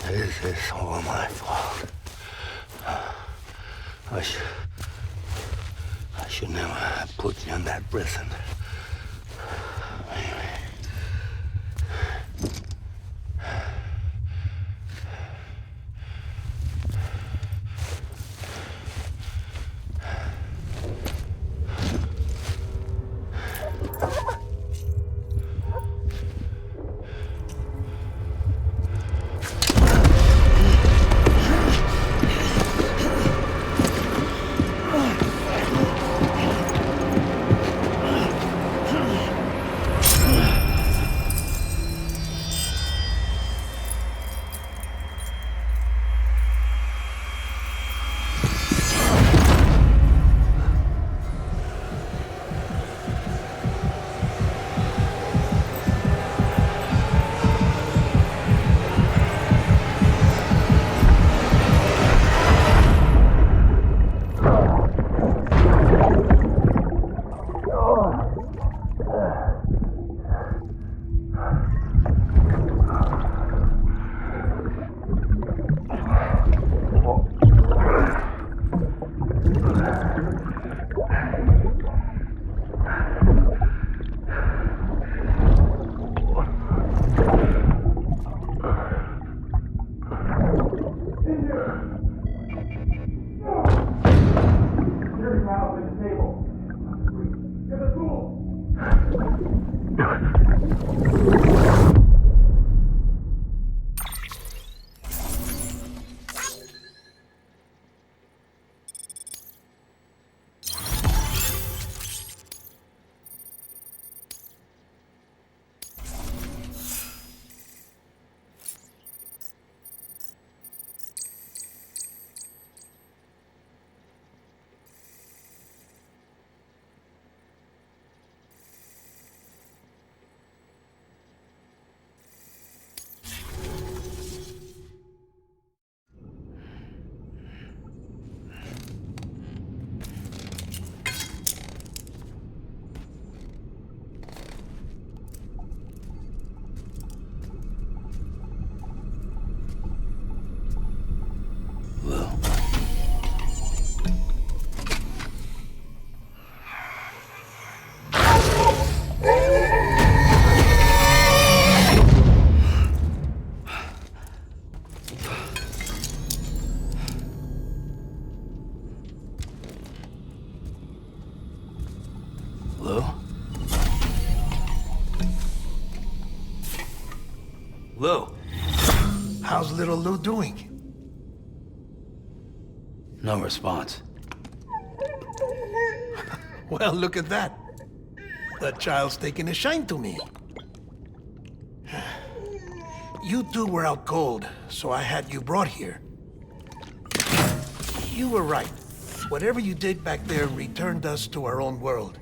Maybe this is all my fault. I should never have put you in that prison. Maybe. Lou. How's little Lou doing? No response. Well, look at that. The child's taking a shine to me. You two were out cold, so I had you brought here. You were right. Whatever you did back there returned us to our own world.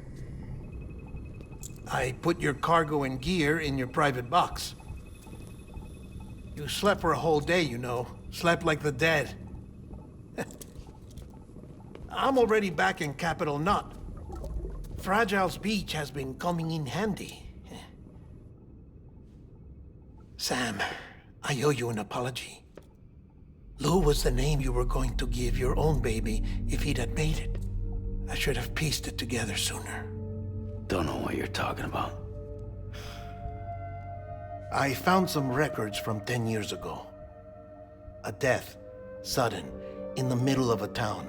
I put your cargo and gear in your private box. You slept for a whole day, you know. Slept like the dead. I'm already back in Capital Knot. Fragile's beach has been coming in handy. Sam, I owe you an apology. Lou was the name you were going to give your own baby if he'd had made it. I should have pieced it together sooner. Don't know what you're talking about. I found some records from 10 years ago. A death, sudden, in the middle of a town.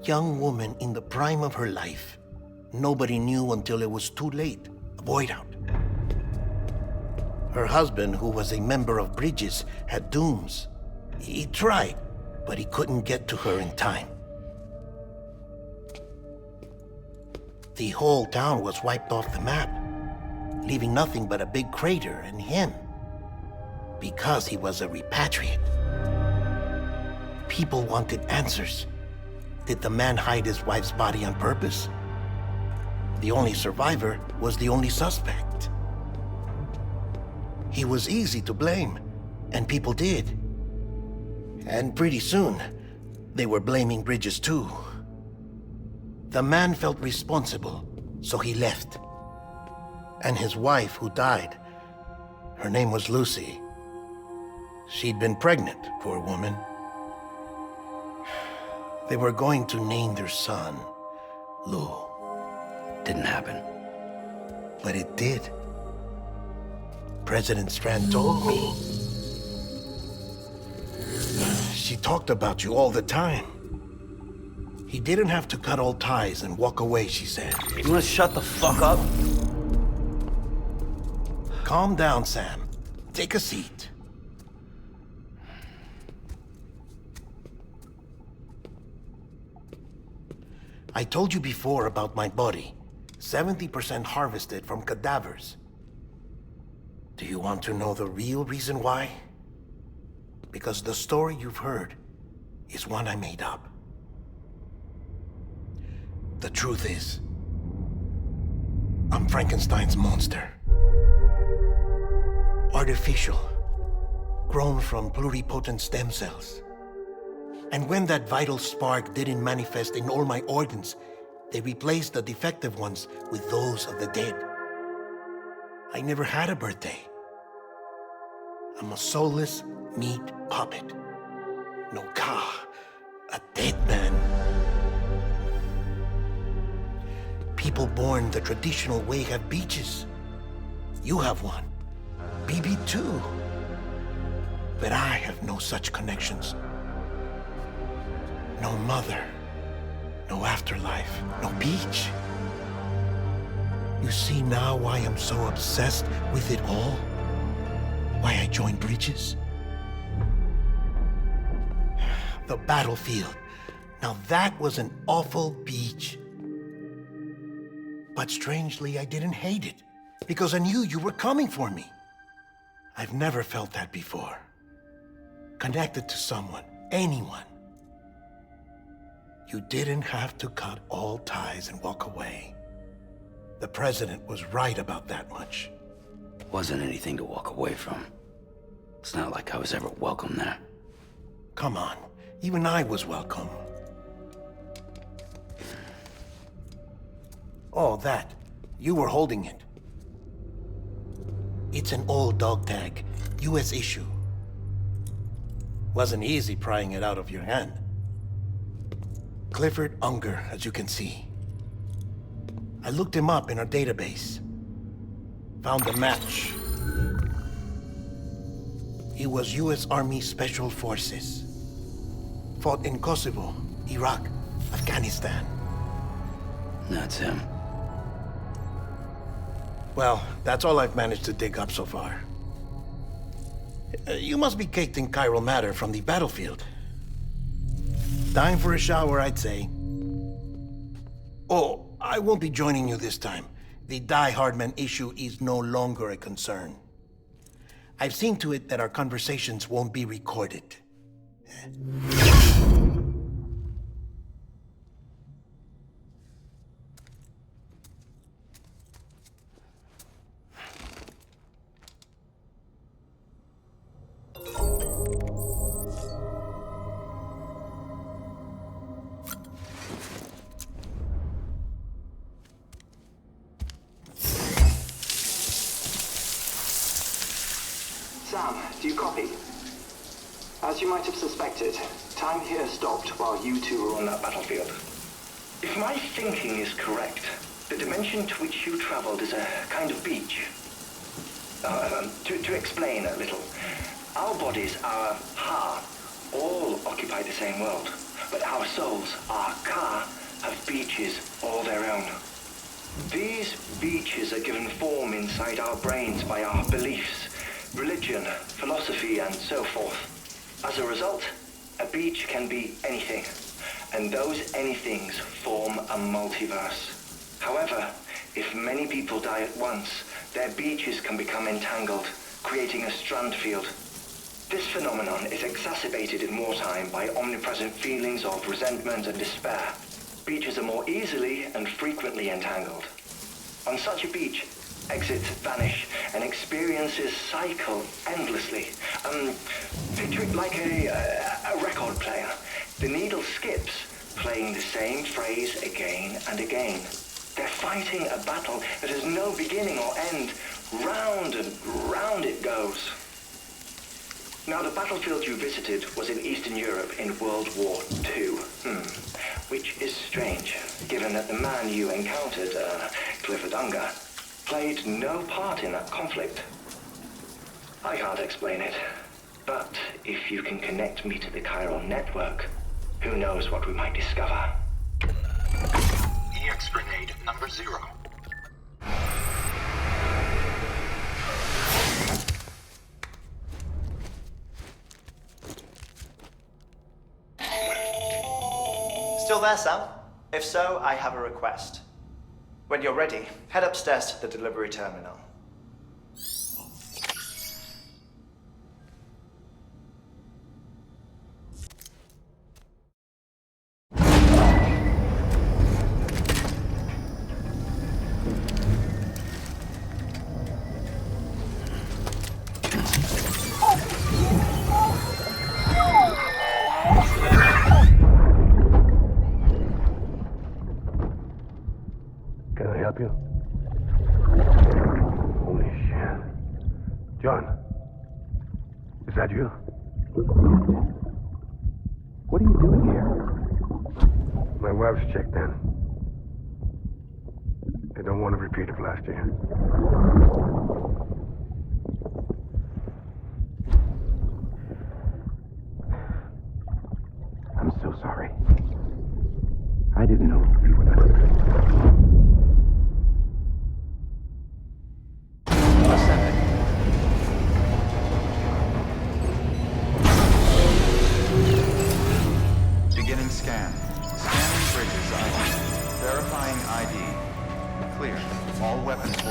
Young woman in the prime of her life. Nobody knew until it was too late. A void out. Her husband, who was a member of Bridges, had dooms. He tried, but he couldn't get to her in time. The whole town was wiped off the map, leaving nothing but a big crater and him. Because he was a repatriate. People wanted answers. Did the man hide his wife's body on purpose? The only survivor was the only suspect. He was easy to blame, and people did. And pretty soon, they were blaming Bridges too. The man felt responsible, so he left. And his wife, who died, her name was Lucy. She'd been pregnant, poor woman. They were going to name their son Lou. Didn't happen. But it did. President Strand told me. She talked about you all the time. He didn't have to cut all ties and walk away, she said. You wanna shut the fuck up? Calm down, Sam. Take a seat. I told you before about my body. 70% harvested from cadavers. Do you want to know the real reason why? Because the story you've heard is one I made up. The truth is, I'm Frankenstein's monster. Artificial, grown from pluripotent stem cells. And when that vital spark didn't manifest in all my organs, they replaced the defective ones with those of the dead. I never had a birthday. I'm a soulless meat puppet. No ka, a dead man. People born the traditional way have beaches. You have one. BB too. But I have no such connections. No mother. No afterlife. No beach. You see now why I'm so obsessed with it all? Why I joined Bridges? The battlefield. Now that was an awful beach. But strangely, I didn't hate it, because I knew you were coming for me. I've never felt that before. Connected to someone, anyone. You didn't have to cut all ties and walk away. The president was right about that much. Wasn't anything to walk away from. It's not like I was ever welcome there. Come on, even I was welcome. Oh, that. You were holding it. It's an old dog tag, US issue. Wasn't easy prying it out of your hand. Clifford Unger, as you can see. I looked him up in our database. Found a match. He was US Army Special Forces. Fought in Kosovo, Iraq, Afghanistan. That's him. Well, that's all I've managed to dig up so far. You must be caked in chiral matter from the battlefield. Time for a shower, I'd say. Oh, I won't be joining you this time. The Die Hardman issue is no longer a concern. I've seen to it that our conversations won't be recorded. Sam, do you copy? As you might have suspected, time here stopped while you two were on that battlefield. If my thinking is correct, the dimension to which you traveled is a kind of beach. To explain a little, our bodies, our ha, all occupy the same world, but our souls, our ka, have beaches all their own. These beaches are given form inside our brains by our beliefs, religion, philosophy, and so forth. As a result, a beach can be anything, and those anythings form a multiverse. However, if many people die at once, their beaches can become entangled, creating a strand field. This phenomenon is exacerbated in wartime by omnipresent feelings of resentment and despair. Beaches are more easily and frequently entangled. On such a beach, exits vanish and experiences cycle endlessly. Picture it like a record player. The needle skips, playing the same phrase again and again. They're fighting a battle that has no beginning or end. Round and round it goes. Now, the battlefield you visited was in Eastern Europe in World War II. Which is strange, given that the man you encountered, Clifford Unger, played no part in that conflict. I can't explain it, but if you can connect me to the chiral network, who knows what we might discover. EX grenade number 0. Still there, Sam? If so, I have a request. When you're ready, head upstairs to the delivery terminal. Can I help you? Holy shit. John, is that you? What are you doing here? My wife's checked in. They don't want a repeat of last year. I'm so sorry. I didn't know you were that. Beginning scan. Scanning bridges ID. Verifying ID. Clear. All weapons will